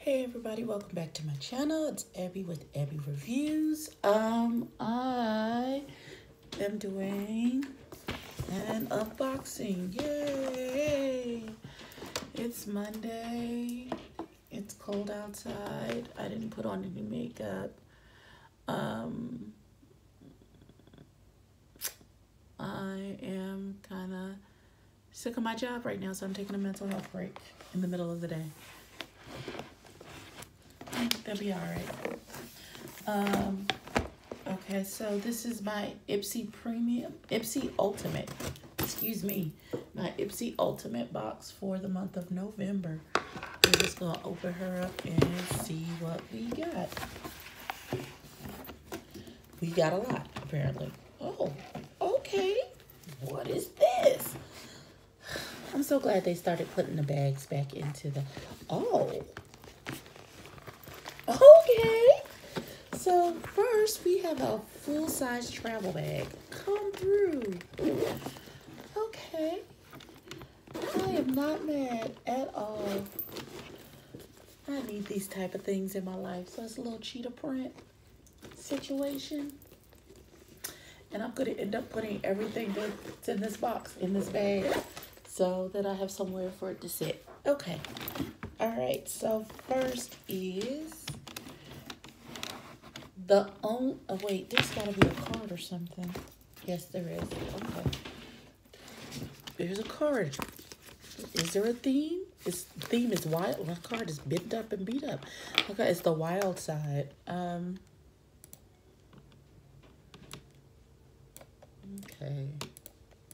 Hey everybody, welcome back to my channel. It's Abby with EbbieReviews. I am doing an unboxing. Yay! It's Monday. It's cold outside. I didn't put on any makeup. I am kind of sick of my job right now, so I'm taking a mental health break in the middle of the day. That'll be all right. Okay, so this is my Ipsy Ultimate, my Ipsy Ultimate box for the month of November. We're just gonna open her up and see what we got. We got a lot, apparently. Oh, okay. What is this? I'm so glad they started putting the bags back into the, okay. So first we have a full-size travel bag. Come through. Okay. I am not mad at all. I need these type of things in my life. So it's a little cheetah print situation. And I'm going to end up putting everything that's in this box, in this bag, so that I have somewhere for it to sit. Okay. All right. So first is wait, there's got to be a card or something. Yes, there is. Okay. There's a card. Is there a theme? The theme is wild. My card is bent up and beat up. Okay, it's the wild side. Okay.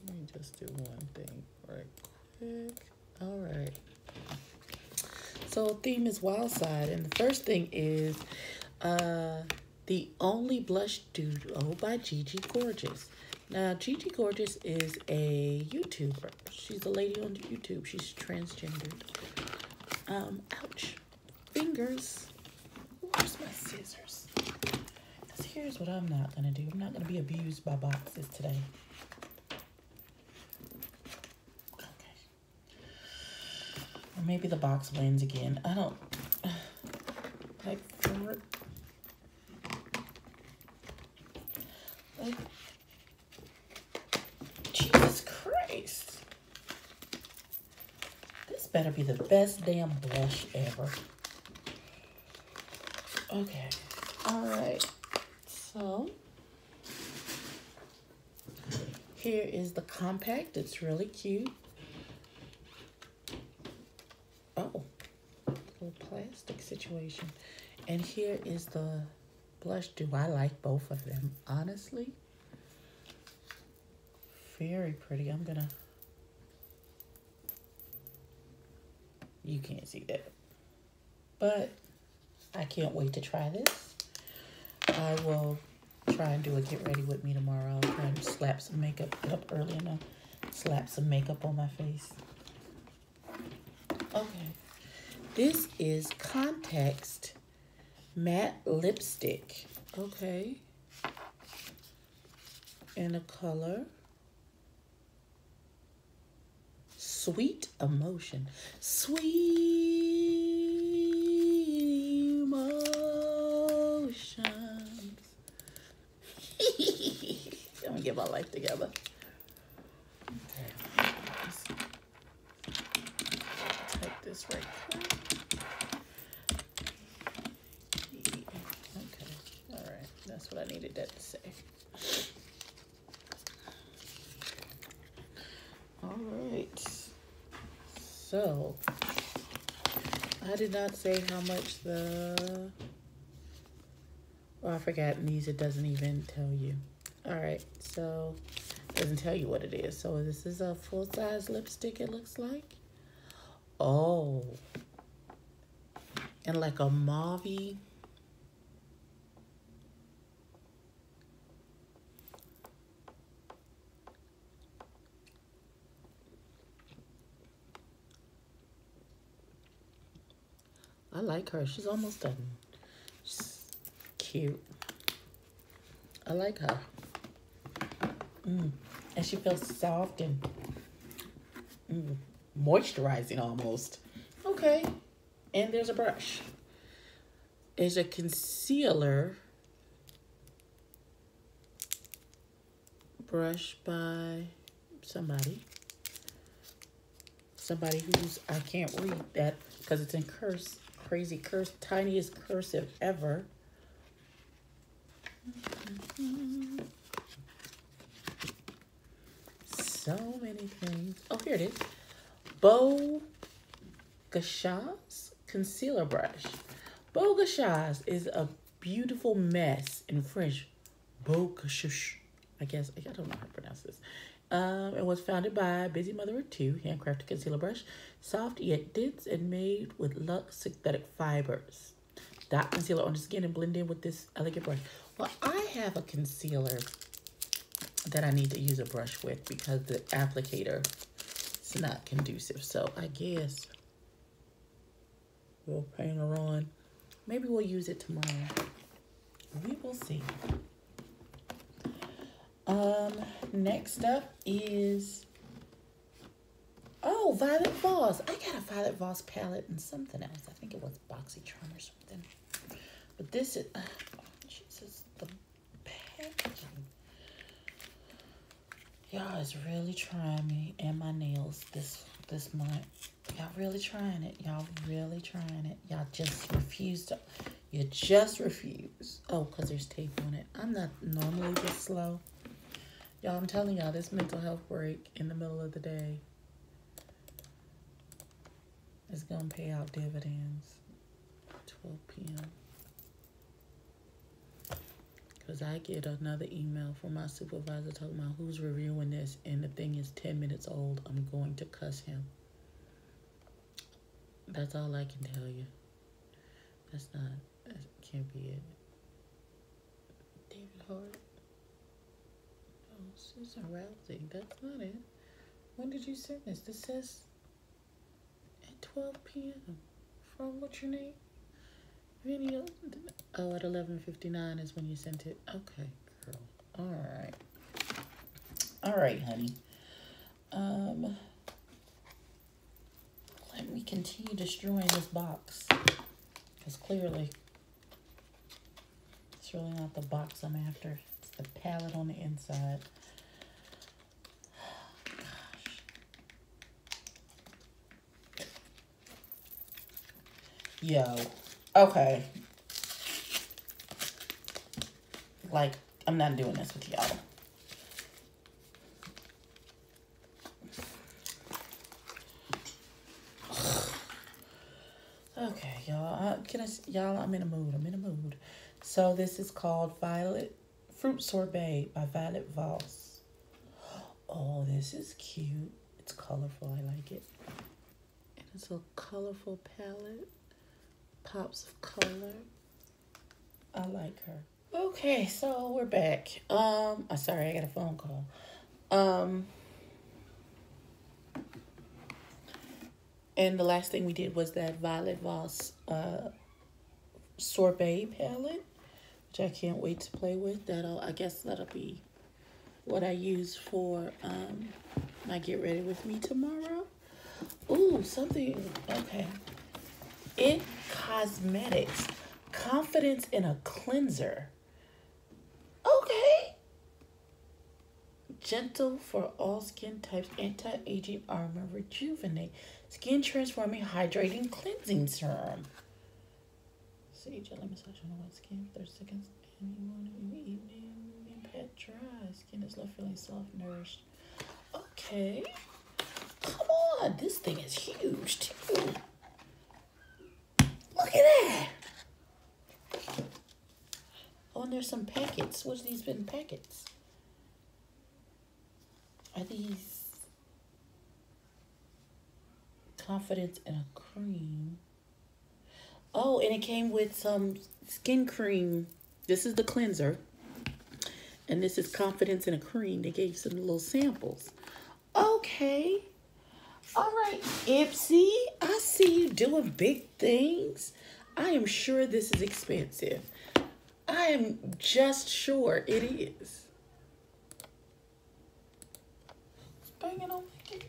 Let me just do one thing right quick. All right. So theme is wild side, and the first thing is The Only Blush Duo by Gigi Gorgeous. Now, Gigi Gorgeous is a YouTuber. She's a lady on YouTube. She's transgendered. Ouch. Fingers. Where's my scissors? Because here's what I'm not going to do. I'm not going to be abused by boxes today. Okay. Or maybe the box wins again. I don't... Like, Jesus Christ. This better be the best damn blush ever. Okay. All right. So, here is the compact. It's really cute. Oh, little plastic situation. And here is the blush duo. I like both of them, honestly. Very pretty. I'm gonna... You can't see that. But I can't wait to try this. I will try and do a get ready with me tomorrow. I'll try and slap some makeup, get up early enough, slap some makeup on my face. Okay. This is Context Matte Lipstick. Okay. In a color Sweet Emotion. Sweet Emotions. I'm gonna get my life together. Okay. Let's type this right quick. Okay. All right. That's what I needed that to say. All right. So, I did not say how much I forgot in these, it doesn't even tell you. All right, so it doesn't tell you what it is. So this is a full-size lipstick, it looks like. Oh, and like a mauve-y. I like her. She's almost done. She's cute. I like her. And she feels soft and moisturizing almost. Okay. And there's a brush. is a concealer brush by somebody who's, I can't read that because it's in crazy tiniest cursive ever. So many things. Oh, here it is. Beau Gashaz concealer brush. Beau Gashaz is a beautiful mess in French. Beau Gashaz. I don't know how to pronounce this. It was founded by Busy Mother of Two, handcrafted concealer brush, soft yet dense and made with luxe synthetic fibers. Dot concealer on the skin and blend in with this elegant brush. Well, I have a concealer that I need to use a brush with because the applicator is not conducive. So I guess we'll paint her on. Maybe we'll use it tomorrow. We will see. Next up is, Violet Voss. I got a Violet Voss palette and something else. I think it was BoxyCharm or something. But this is, Jesus, the packaging. Y'all is really trying me and my nails this month. Y'all really trying it. Y'all really trying it. Y'all just refuse to. You just refuse. Oh, because there's tape on it. I'm not normally this slow. Y'all, I'm telling y'all, this mental health break in the middle of the day is going to pay out dividends. 12 p.m. Because I get another email from my supervisor talking about who's reviewing this, and the thing is 10 minutes old. I'm going to cuss him. That's all I can tell you. That can't be it. David Hart. Oh, Susan Rousey. That's not it. When did you send this? This says at 12 p.m. From what's your name? Video. Oh, at 11:59 is when you sent it. Okay, girl. All right, honey. Let me continue destroying this box, because clearly it's really not the box I'm after. It's the palette on the inside. Gosh. Yo. Okay. Like, I'm not doing this with y'all. Okay, y'all. I'm in a mood. So this is called Violet Fruit Sorbet by Violet Voss. Oh, this is cute. It's colorful. I like it. And it's a colorful palette. Pops of color. I like her. Okay, so we're back. Sorry, I got a phone call. And the last thing we did was that Violet Voss Sorbet palette, which I can't wait to play with. I guess that'll be what I use for my Get Ready With Me tomorrow. Ooh, something, okay. It Cosmetics, Confidence in a Cleanser. Okay. Gentle for all skin types, anti-aging armor, rejuvenate, skin transforming, hydrating, cleansing serum. Sage gently massage on the wet skin, 30 seconds, any morning, any evening, impact dry. Skin is left feeling soft, nourished. Okay. Come on, this thing is huge too. Look at that. Oh, and there's some packets. What's these been packets? Are these Confidence in a cream? Oh, and it came with some skin cream. This is the cleanser. And this is Confidence in a cream. They gave some little samples. Okay. All right, Ipsy. I see you doing big things. I am sure this is expensive. I am just sure it is. It's banging on my key.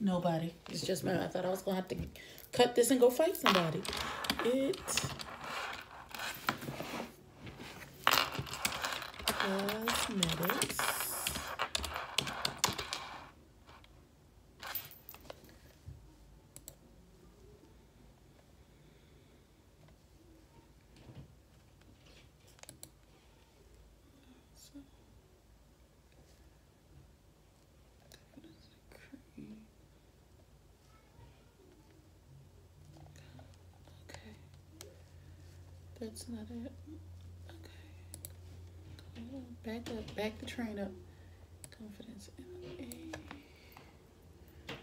Nobody. It's just me. I thought I was going to have to cut this and go fight somebody. It Cosmetics. That's not it. Okay. Back up. Back the train up. Confidence in a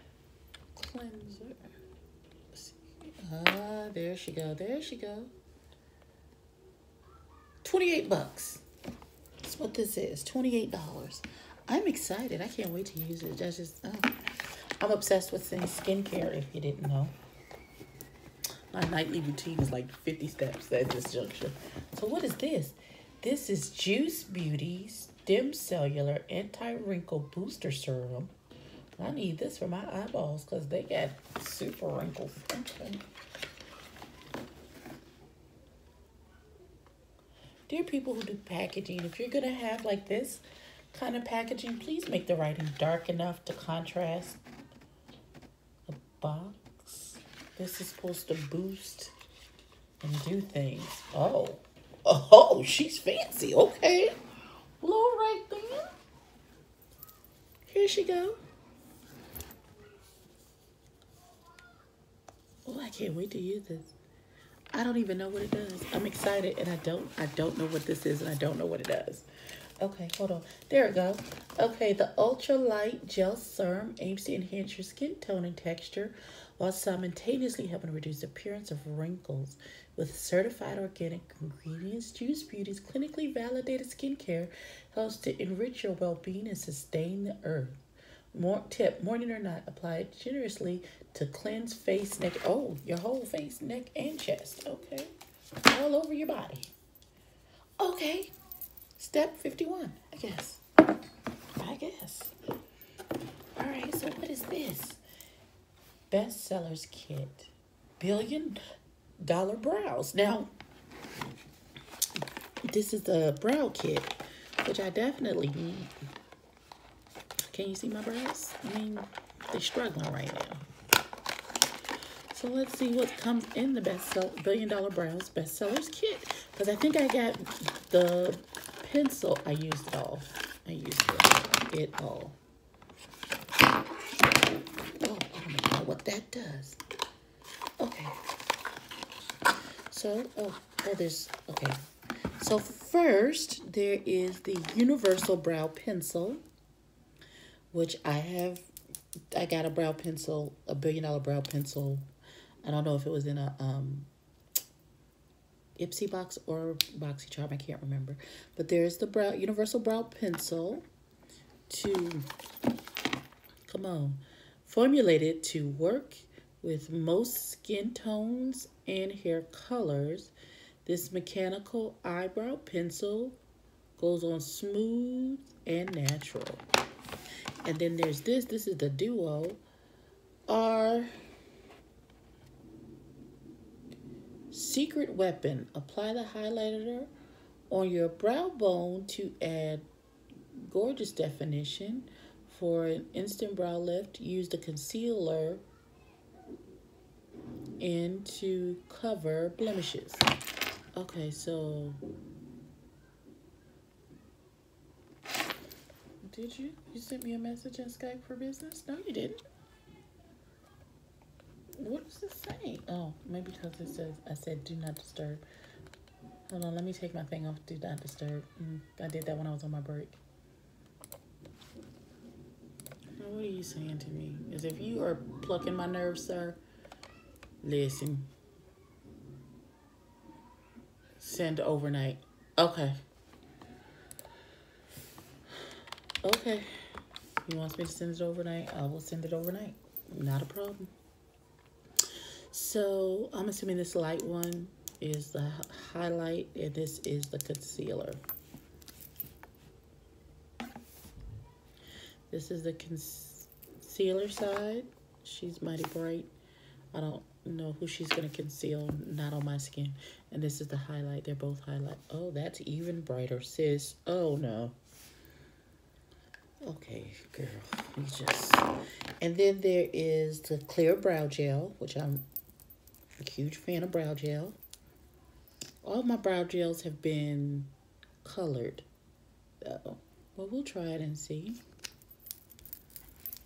cleanser. Let's see. Ah, there she go. There she go. 28 bucks. That's what this is. $28. I'm excited. I can't wait to use it. That's just, I'm obsessed with skincare, if you didn't know. My nightly routine is like 50 steps at this juncture. So what is this? This is Juice Beauty Stem Cellular Anti-Wrinkle Booster Serum. I need this for my eyeballs because they got super wrinkles. Okay. Dear people who do packaging, if you're going to have like this kind of packaging, please make the writing dark enough to contrast the box. This is supposed to boost and do things. Oh, she's fancy. Okay. Well, all right then. Here she go. Oh, I can't wait to use this. I don't even know what it does. I'm excited, and I don't know what this is, and I don't know what it does. Okay, hold on. There it goes. Okay, the Ultra Light Gel Serum aims to enhance your skin tone and texture while simultaneously helping to reduce the appearance of wrinkles. With certified organic ingredients, Juice Beauty's clinically validated skincare helps to enrich your well-being and sustain the earth. Morning or night, apply it generously to cleanse face, neck, your whole face, neck, and chest. Okay, all over your body. Okay, step 51, I guess. All right, so what is this? Bestsellers Kit, $1 billion brows. Now, this is the brow kit, which I definitely need. Can you see my brows? I mean, they're struggling right now. So let's see what comes in the $1 billion brows bestsellers kit. Because I think I got the pencil. I used it all. It all. Oh, I don't know what that does. Okay. So, okay. So first, there is the Universal Brow Pencil, which I got a brow pencil, $1 billion brow pencil. I don't know if it was in a Ipsy box or BoxyCharm, I can't remember. But there's the Universal Brow Pencil formulated to work with most skin tones and hair colors. This mechanical eyebrow pencil goes on smooth and natural. And then there's this is the Duo R Secret Weapon. Apply the highlighter on your brow bone to add gorgeous definition. For an instant brow lift, use the concealer and to cover blemishes. Okay, so did you sent me a message on Skype for business? No, you didn't. What does this say? Oh, maybe because it says, I said do not disturb. Hold on, let me take my thing off, do not disturb. I did that when I was on my break. Now, what are you saying to me? As if you are plucking my nerves, sir. Listen. Send overnight. Okay. Okay. He wants me to send it overnight. I will send it overnight. Not a problem. So I'm assuming this light one is the highlight and this is the concealer. This is the concealer side. She's mighty bright. I don't know who she's going to conceal, not on my skin. And this is the highlight. They're both highlight. Oh, that's even brighter, sis. Oh, no. Okay, girl. You just... And then there is the clear brow gel, which I'm a huge fan of brow gel. All my brow gels have been colored, though. Well, we'll try it and see.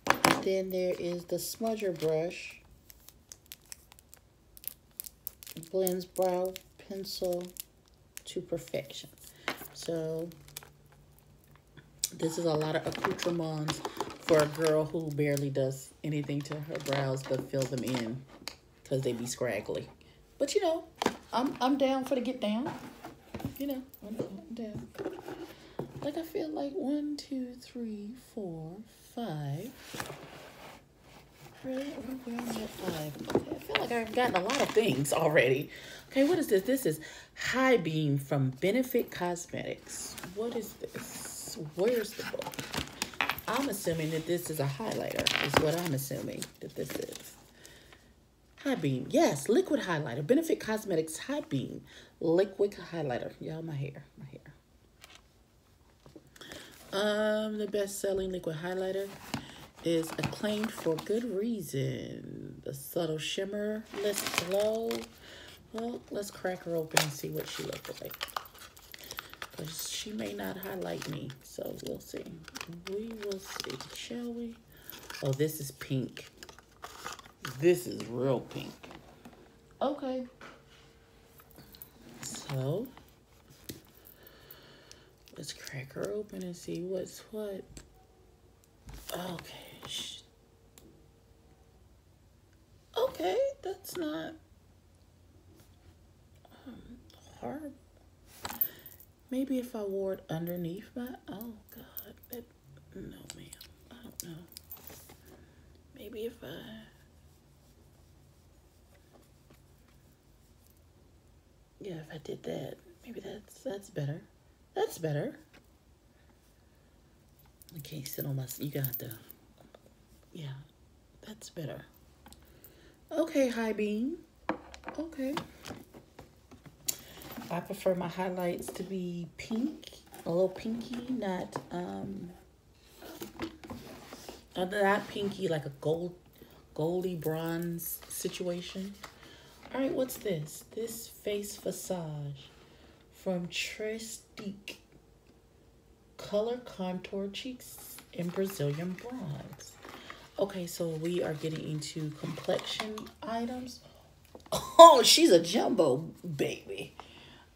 And then there is the smudger brush. It blends brow pencil to perfection. So this is a lot of accoutrements for a girl who barely does anything to her brows but fill them in because they be scraggly. But you know, I'm down for the get down. You know, I'm down. Like I feel like 1, 2, 3, 4, 5. Really? Where am I at 5? Okay, I feel like I've gotten a lot of things already. Okay, what is this? This is High Beam from Benefit Cosmetics. What is this? Where's the book? I'm assuming that this is a highlighter, is what I'm assuming that this is. High Beam. Yes, liquid highlighter. Benefit Cosmetics High Beam liquid highlighter. Y'all, my hair. The best-selling liquid highlighter is acclaimed for good reason. The subtle shimmer, less glow. Well, let's crack her open and see what she looks like. Because she may not highlight me, so we'll see. We will see, shall we? Oh, this is pink. This is real pink. Okay. So, let's crack her open and see what's what. Okay. Okay, that's not horrible. Maybe if I wore it underneath my... Oh, God. No, ma'am. I don't know. Maybe if I... Yeah, if I did that. Maybe that's better. That's better. I can't sit on my... You got to... Yeah, that's better. Okay, High Beam. Okay. I prefer my highlights to be pink, a little pinky, not pinky like a goldy bronze situation. All right, what's this? This Face Visage from Trestique. Color Contour Cheeks in Brazilian Bronze. Okay, so we are getting into complexion items. Oh, she's a jumbo baby.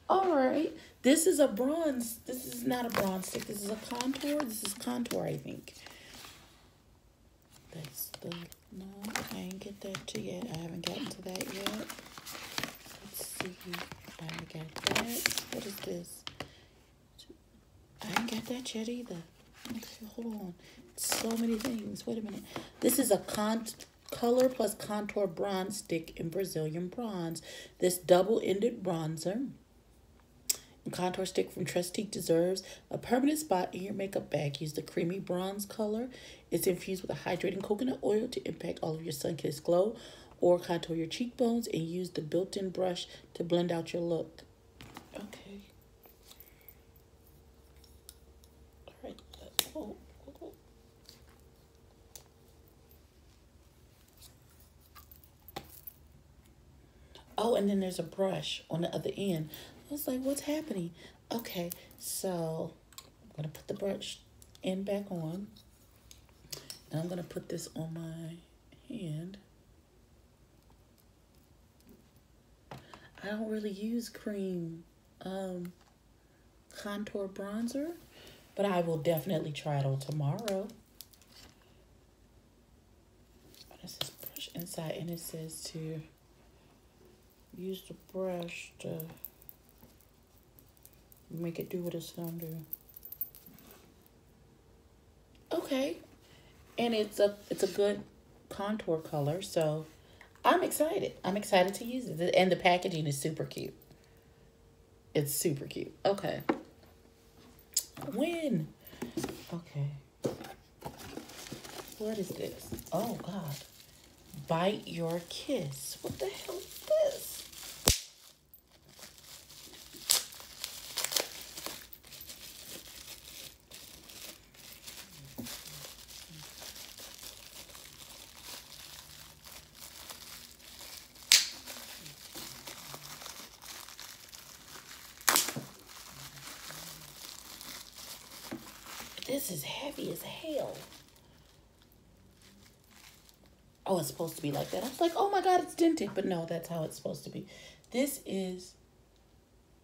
All right. This is a bronze. This is not a bronze stick. This is a contour. This is contour, I think. That's the... No, I ain't get that to yet. I haven't gotten to that yet. Let's see. I haven't got that. What is this? I ain't got that yet either. Okay, hold on. So many things. Wait a minute. This is a color plus contour bronze stick in Brazilian Bronze. This double-ended bronzer and contour stick from Trestique deserves a permanent spot in your makeup bag. Use the creamy bronze color. It's infused with a hydrating coconut oil to impact all of your sun-kissed glow or contour your cheekbones, and use the built-in brush to blend out your look. Okay. All right. Oh. Oh, and then there's a brush on the other end. I was like, what's happening? Okay, so I'm going to put the brush end back on. And I'm going to put this on my hand. I don't really use cream contour bronzer, but I will definitely try it on tomorrow. This is brush inside, and it says to use the brush to make it do what it's gonna do. Okay, and it's a good contour color, so I'm excited. I'm excited to use it, and the packaging is super cute. It's super cute. Okay. When? Okay. What is this? Oh, God. Bite Your Kiss. What the hell is this? This is heavy as hell. Oh, it's supposed to be like that. I was like, oh my God, it's dented. But no, that's how it's supposed to be. This is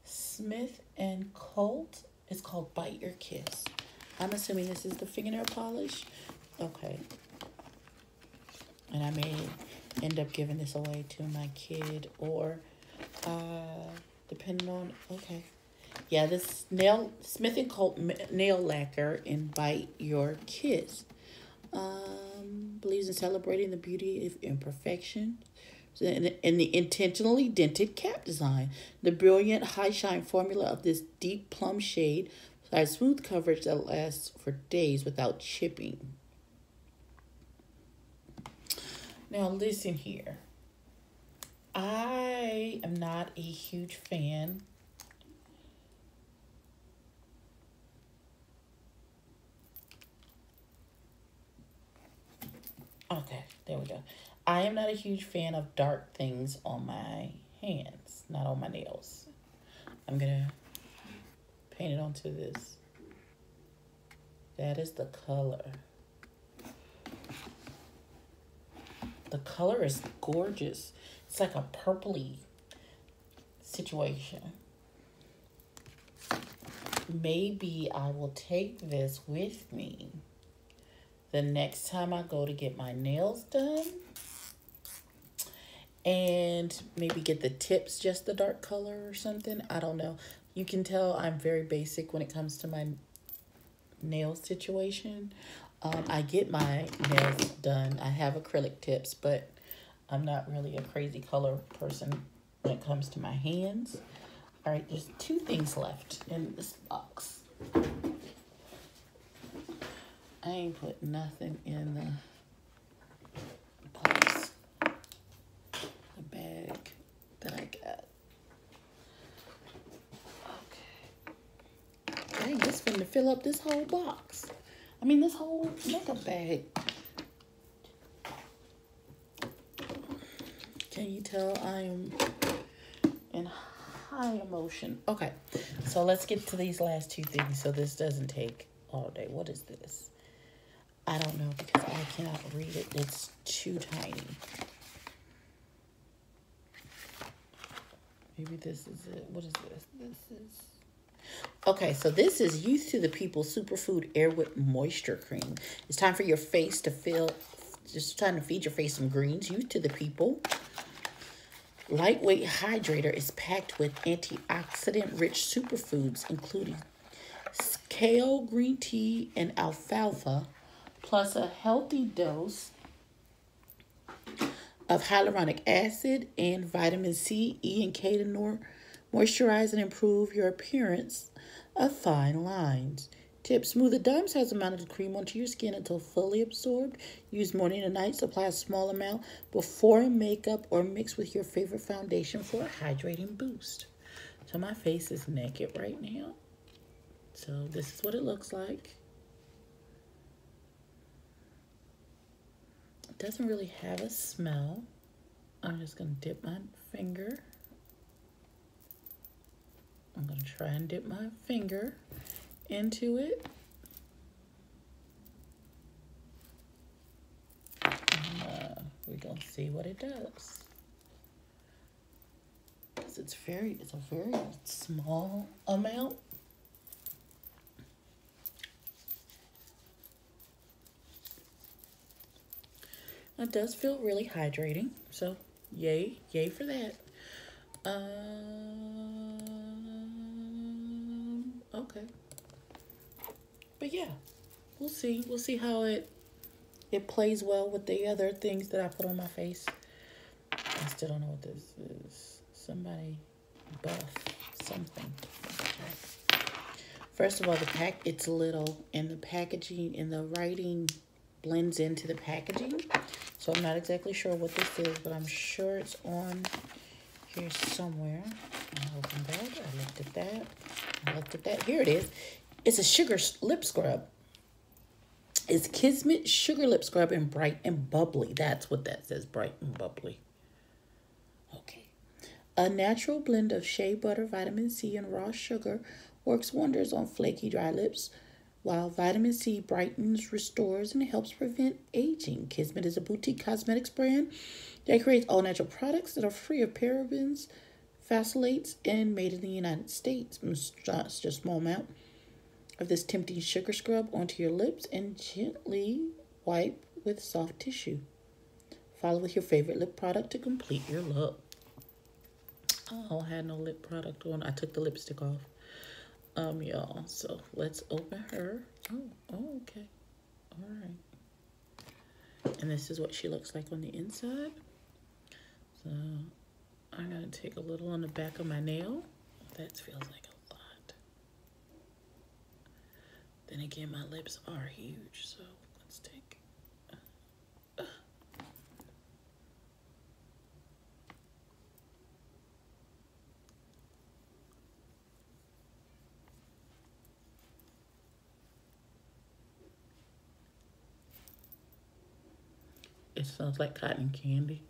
Smith and Colt. It's called Bite Your Kiss. I'm assuming this is the fingernail polish. Okay. And I may end up giving this away to my kid or depending on, okay. Yeah, this Smith and Colt nail lacquer in Bite Your Kiss. Believes in celebrating the beauty of imperfection and the intentionally dented cap design. The brilliant high shine formula of this deep plum shade provides smooth coverage that lasts for days without chipping. Now listen here. I am not a huge fan Okay, there we go. I am not a huge fan of dark things on my hands, not on my nails. I'm going to paint it onto this. That is the color. The color is gorgeous. It's like a purpley situation. Maybe I will take this with me the next time I go to get my nails done, and maybe get the tips just the dark color or something. I don't know. You can tell I'm very basic when it comes to my nail situation. I get my nails done. I have acrylic tips, but I'm not really a crazy color person when it comes to my hands. All right, there's 2 things left in this box. I ain't put nothing in the box, the bag that I got. Okay. Dang, this finna fill up this whole box. I mean, this whole makeup bag. Can you tell I am in high emotion? Okay, so let's get to these last 2 things so this doesn't take all day. What is this? I don't know because I cannot read it. It's too tiny. Maybe this is it. What is this? This is... Okay, so this is Youth to the People Superfood Airwick Moisture Cream. It's time for your face to feel... Just trying to feed your face some greens. Youth to the People. Lightweight hydrator is packed with antioxidant-rich superfoods, including kale, green tea, and alfalfa, plus a healthy dose of hyaluronic acid and vitamin C, E, and K to moisturize and improve your appearance of fine lines. Tip: smooth a dime-sized amount of the cream onto your skin until fully absorbed. Use morning and night. Apply a small amount before makeup or mix with your favorite foundation for a hydrating boost. So my face is naked right now. So this is what it looks like. It doesn't really have a smell. I'm just going to dip my finger. I'm going to try and dip my finger into it. And, we're going to see what it does. Because it's a very small amount. It does feel really hydrating, so yay for that. Okay. But yeah, we'll see. We'll see how it plays well with the other things that I put on my face. I still don't know what this is. Somebody buff something. Okay. First of all, it's little, and the packaging and the writing blends into the packaging. So I'm not exactly sure what this is, but I'm sure it's on here somewhere. I opened that. I looked at that. I looked at that. Here it is. It's a sugar lip scrub. It's Kismet Sugar Lip Scrub in Bright and Bubbly. That's what that says, Bright and Bubbly. Okay. A natural blend of shea butter, vitamin C, and raw sugar works wonders on flaky, dry lips, while vitamin C brightens, restores, and helps prevent aging. Kismet is a boutique cosmetics brand that creates all-natural products that are free of parabens, phthalates, and made in the United States. Just a small amount of this tempting sugar scrub onto your lips and gently wipe with soft tissue. Follow with your favorite lip product to complete your look. Oh, I had no lip product on. I took the lipstick off. Y'all. So let's open her. Oh, okay. All right. And this is what she looks like on the inside. So I'm gonna take a little on the back of my nail. That feels like a lot. Then again, my lips are huge, so let's take. It smells like cotton candy.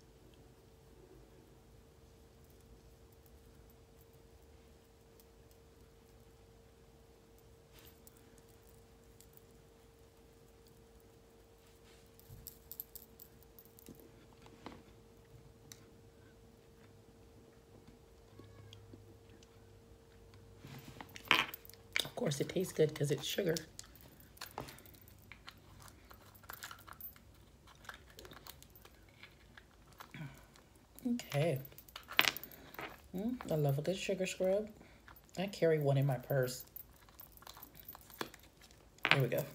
Of course, it tastes good because it's sugar. Okay. I love a good sugar scrub. I carry one in my purse. Here we go.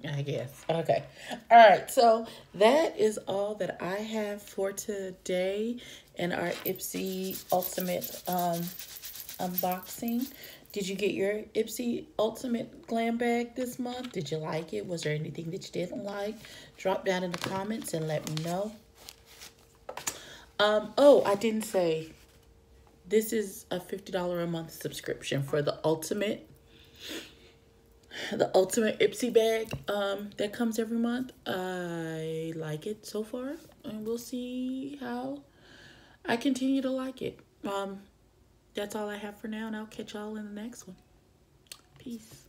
I guess. Okay. All right. So that is all that I have for today in our Ipsy Ultimate unboxing. Did you get your Ipsy Ultimate Glam Bag this month? Did you like it? Was there anything that you didn't like? Drop down in the comments and let me know. Oh, I didn't say this is a $50 a month subscription for the ultimate Ipsy bag that comes every month. I like it so far, and we'll see how I continue to like it. That's all I have for now, and I'll catch y'all in the next one. Peace.